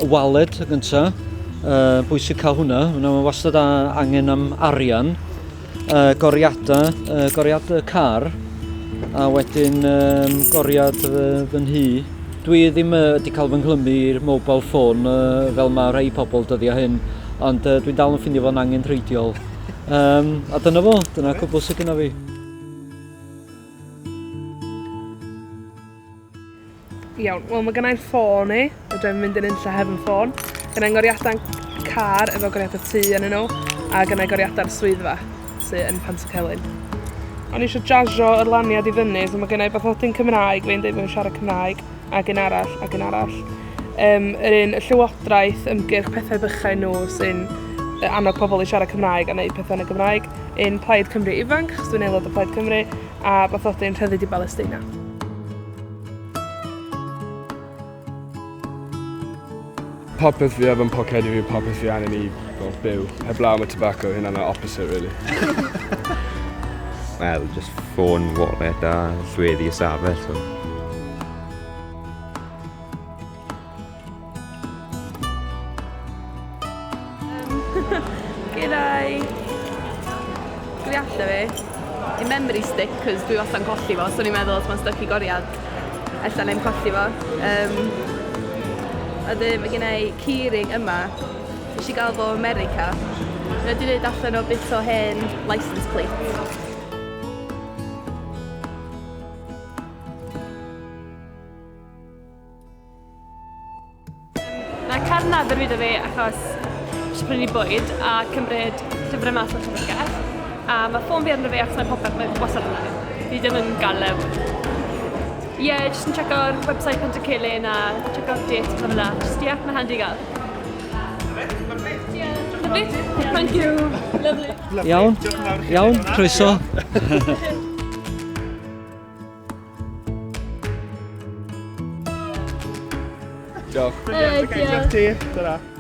waled y gyntaf, bwysig cael hwnna, mae'n wastad angen am arian, goriad y car, a wedyn goriad fy nhŷ. Dwi ddim wedi cael fy nghlymmu i'r mobile phone fel mae rhai pobl dyddiau hyn, ond dwi'n dal yn ffindio fo'n angenrheidiol. A dyna fo, dyna cwbl sydd gyda fi. Iawn, wel mae gennau'n ffôn i, ydw'n mynd yn unlla hefyd ffôn. Gennau'n goriadau'n car efo goriadau tŷ yn nhw, a gennau goriadau'r swyddfa sydd yn Pantycelyn. O'n i eisiau jasio yr laniad i fyny, so mae gennau bathodyn Cymraeg, fe'n dweud bod yn siarad Cymraeg, ac un arall, ac un arall. Yr un y llywodraeth ymgyrch pethau bychain nhw sy'n annog pobl i siarad Cymraeg a wneud pethau yn y Gymraeg. Un Plaid Cymru ifanc, chos dwi'n aelod o Plaid Cymru, a bathodyn Rhyddid i Balestina. Popeth fi efo'n poced i fi, popeth fi angen i byw. Heblaw am y tobacco, hynna'n opposite, really. Wel, just ffôn, wallet a llweddi y safell. So. G'day. Goriadau fi, i memory stick, cos dwi wastad yn colli fo, so ni'n meddwl os mae'n stuck i goriad, ella neu'n colli fo. Mae gennau keyring yma, nes i gael fo America. Mae wedi dweud allan o bit o hen license plate. Mae carnad ar fyd o fi achos eisiau prynu bwyd a cymryd llyfrau mas o'r llyfrgell. A mae ffôn fi arno fi achos mae popeth mae'n wastad yna. Fi ddim yn galew. Ie, jyst yn checko'r website Pantycelyn a checko'r date fel yna. Jyst mae'n handi gael. Lovely. Thank you. Lovely. Iawn, croeso. Diolch. Diolch. Diolch.